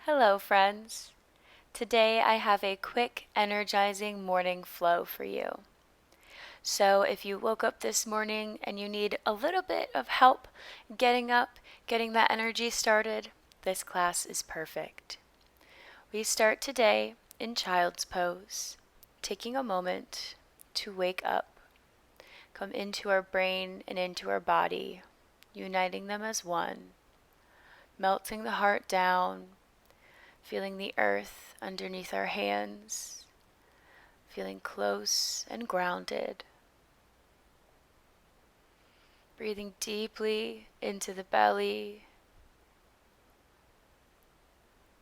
Hello, friends. Today I have a quick, energizing morning flow for you. So, if you woke up this morning and you need a little bit of help getting up, getting that energy started, this class is perfect. We start today in Child's Pose, taking a moment to wake up, come into our brain and into our body, uniting them as one, melting the heart down, feeling the earth underneath our hands, feeling close and grounded. Breathing deeply into the belly,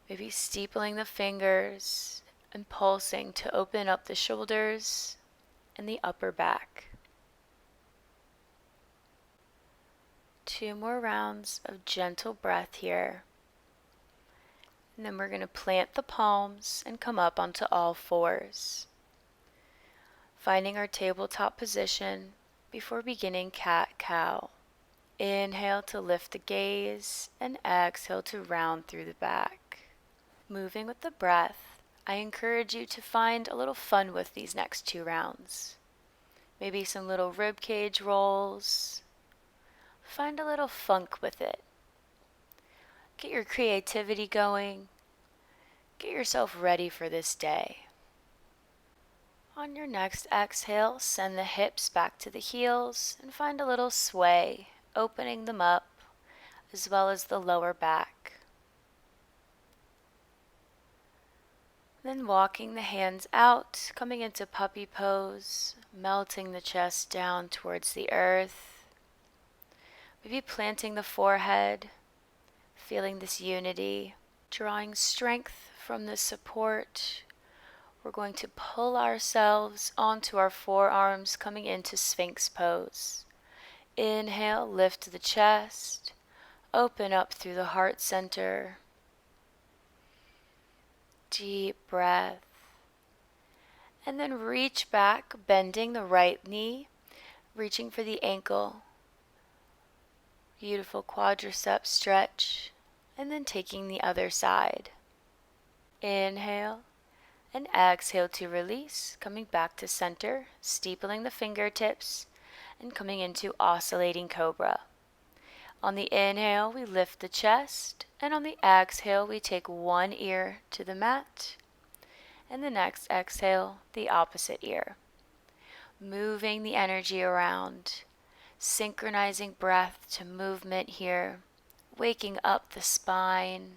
maybe steepling the fingers and pulsing to open up the shoulders and the upper back. 2 more rounds of gentle breath here. And then we're going to plant the palms and come up onto all fours. Finding our tabletop position before beginning cat-cow. Inhale to lift the gaze and exhale to round through the back. Moving with the breath, I encourage you to find a little fun with these next 2 rounds. Maybe some little rib cage rolls. Find a little funk with it. Get your creativity going. Get yourself ready for this day. On your next exhale, send the hips back to the heels and find a little sway, opening them up, as well as the lower back. Then walking the hands out, coming into puppy pose, melting the chest down towards the earth. Maybe planting the forehead, feeling this unity, drawing strength from the support. We're going to pull ourselves onto our forearms, coming into Sphinx Pose. Inhale, lift the chest, open up through the heart center. Deep breath. And then reach back, bending the right knee, reaching for the ankle. Beautiful quadricep stretch. And then taking the other side. Inhale and exhale to release, coming back to center, steepling the fingertips, and coming into oscillating cobra. On the inhale, we lift the chest, and on the exhale, we take one ear to the mat, and the next exhale, the opposite ear. Moving the energy around, synchronizing breath to movement here, waking up the spine,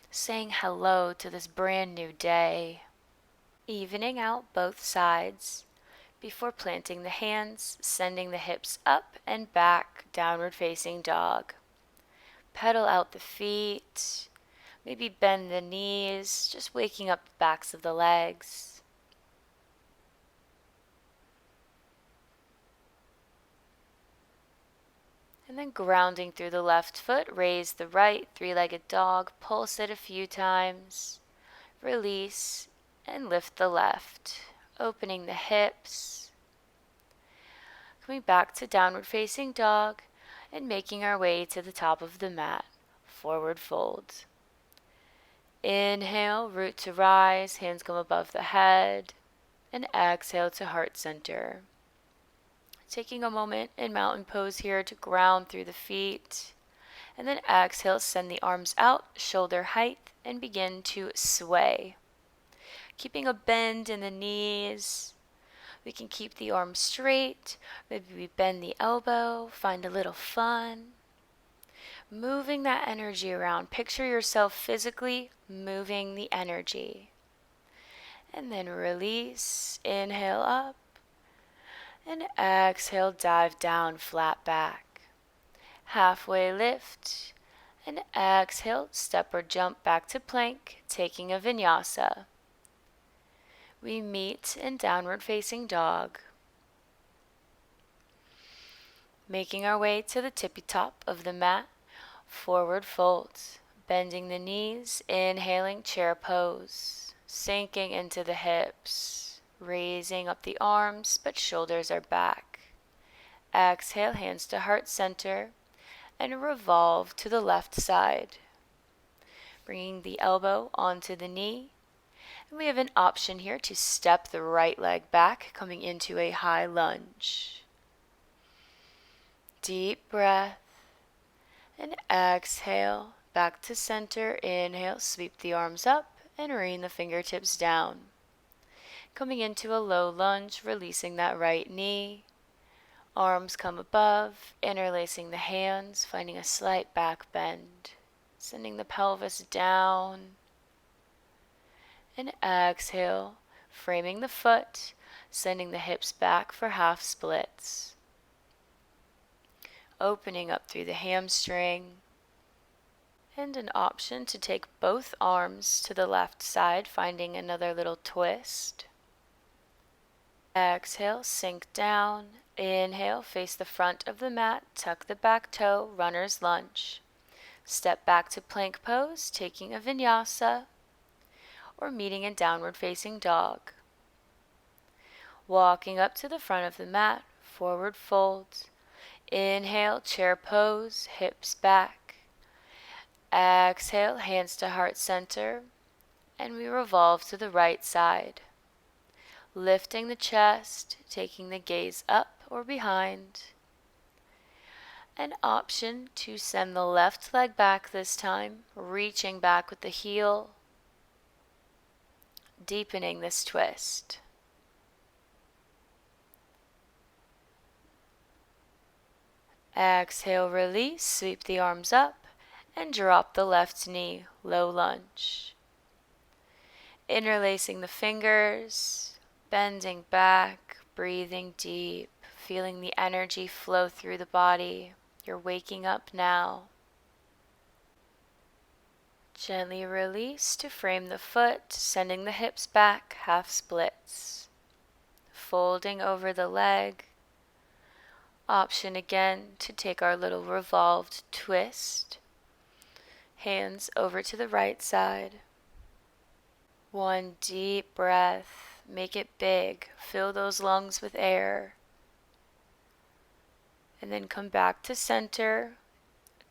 saying hello to this brand new day, evening out both sides before planting the hands, sending the hips up and back, downward facing dog. Pedal out the feet, maybe bend the knees, just waking up the backs of the legs. And then grounding through the left foot, raise the right, 3-legged dog, pulse it a few times, release, and lift the left, opening the hips. Coming back to downward facing dog and making our way to the top of the mat, forward fold. Inhale, root to rise, hands come above the head, and exhale to heart center. Taking a moment in mountain pose here to ground through the feet, and then exhale, send the arms out, shoulder height, and begin to sway. Keeping a bend in the knees. We can keep the arms straight, maybe we bend the elbow, find a little fun. Moving that energy around. Picture yourself physically moving the energy. And then release, inhale up, and exhale, dive down, flat back. Halfway lift, and exhale, step or jump back to plank, taking a vinyasa. We meet in downward facing dog. Making our way to the tippy top of the mat, forward fold, bending the knees, inhaling chair pose, sinking into the hips, raising up the arms, but shoulders are back. Exhale, hands to heart center, and revolve to the left side. bringing the elbow onto the knee. And we have an option here to step the right leg back, coming into a high lunge. Deep breath. And exhale, back to center. Inhale, sweep the arms up and rain the fingertips down. Coming into a low lunge, releasing that right knee. Arms come above, interlacing the hands, finding a slight back bend. Sending the pelvis down. And exhale, framing the foot, sending the hips back for half splits. Opening up through the hamstring. And an option to take both arms to the left side, finding another little twist. Exhale, sink down. Inhale, face the front of the mat, tuck the back toe, runner's lunge. Step back to plank pose, taking a vinyasa, or meeting in downward facing dog. Walking up to the front of the mat, forward fold. Inhale, chair pose, hips back. Exhale, hands to heart center, and we revolve to the right side. Lifting the chest, taking the gaze up or behind. An option to send the left leg back this time, reaching back with the heel, deepening this twist. Exhale, release, sweep the arms up, and drop the left knee, low lunge. Interlacing the fingers, bending back, breathing deep, feeling the energy flow through the body. You're waking up now. Gently release to frame the foot, sending the hips back, half splits. Folding over the leg. Option again to take our little revolved twist. Hands over to the right side. One deep breath. Make it big. Fill those lungs with air. And then come back to center,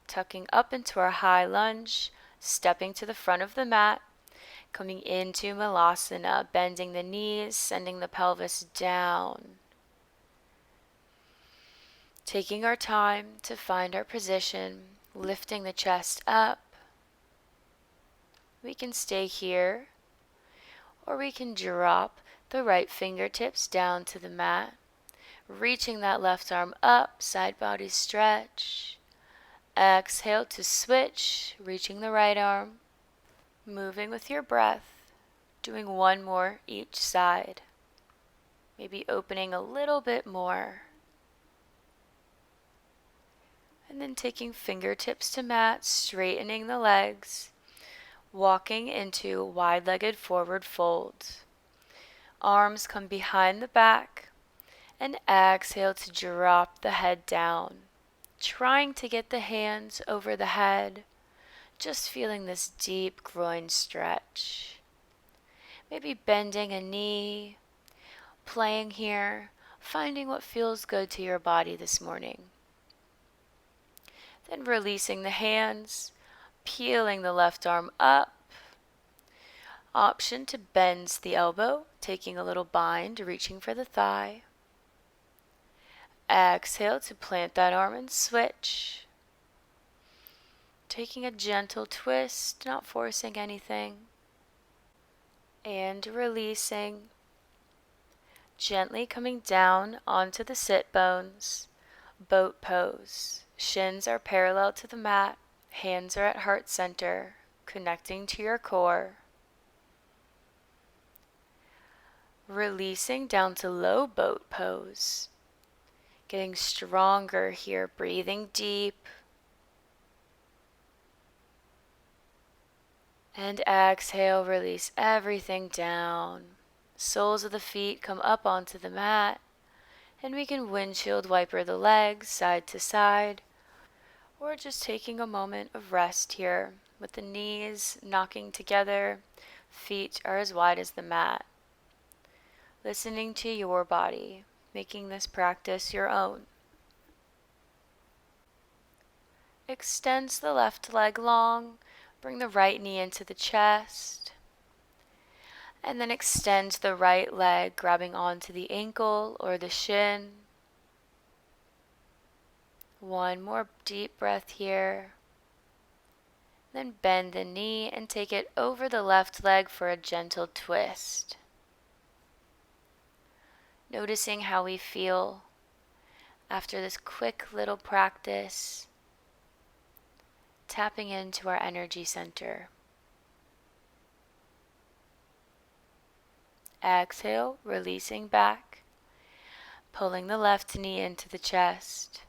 tucking up into our high lunge, stepping to the front of the mat, coming into Malasana, bending the knees, sending the pelvis down. Taking our time to find our position, lifting the chest up. We can stay here, or we can drop the right fingertips down to the mat, reaching that left arm up, side body stretch. Exhale to switch, reaching the right arm, moving with your breath, doing one more each side. Maybe opening a little bit more. And then taking fingertips to mat, straightening the legs, walking into wide-legged forward fold. Arms come behind the back, and exhale to drop the head down. Trying to get the hands over the head, just feeling this deep groin stretch. Maybe bending a knee, playing here, finding what feels good to your body this morning. Then releasing the hands, peeling the left arm up. Option to bend the elbow, taking a little bind, reaching for the thigh. Exhale to plant that arm and switch. Taking a gentle twist, not forcing anything. And releasing. Gently coming down onto the sit bones. Boat pose. Shins are parallel to the mat. Hands are at heart center, connecting to your core. Releasing down to low boat pose. Getting stronger here, breathing deep. And exhale, release everything down. Soles of the feet come up onto the mat. And we can windshield wiper the legs side to side. Or just taking a moment of rest here with the knees knocking together. Feet are as wide as the mat. Listening to your body, making this practice your own. Extends the left leg long, Bring the right knee into the chest. And then extend the right leg, grabbing onto the ankle or the shin. One more deep breath here. Then bend the knee and take it over the left leg for a gentle twist. Noticing how we feel after this quick little practice, tapping into our energy center. Exhale, releasing back, pulling the left knee into the chest.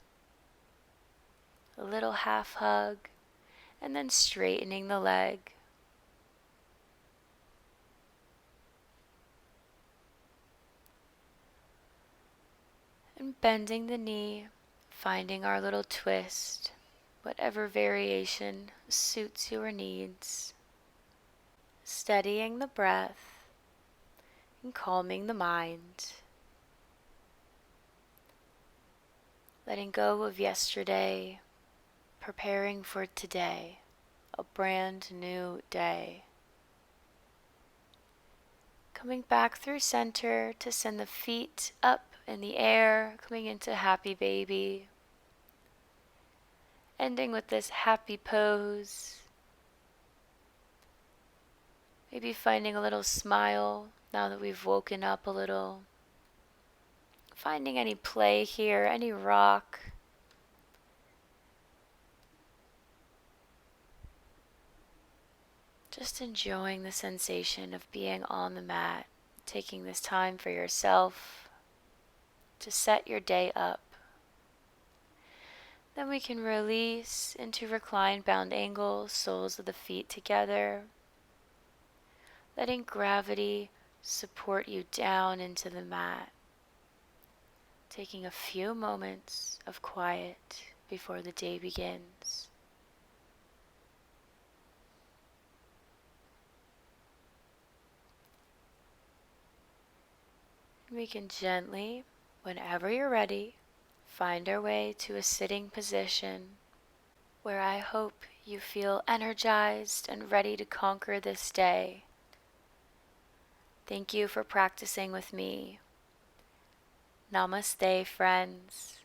A little half hug, and then straightening the leg. And bending the knee, finding our little twist, whatever variation suits your needs. Steadying the breath and calming the mind. Letting go of yesterday, preparing for today, a brand new day. Coming back through center to send the feet up in the air, coming into happy baby. Ending with this happy pose. Maybe finding a little smile now that we've woken up a little. Finding any play here, any rock. Just enjoying the sensation of being on the mat, taking this time for yourself to set your day up. Then we can release into reclined bound angle, soles of the feet together, letting gravity support you down into the mat. Taking a few moments of quiet before the day begins. We can gently, whenever you're ready, find our way to a sitting position where I hope you feel energized and ready to conquer this day. Thank you for practicing with me. Namaste, friends.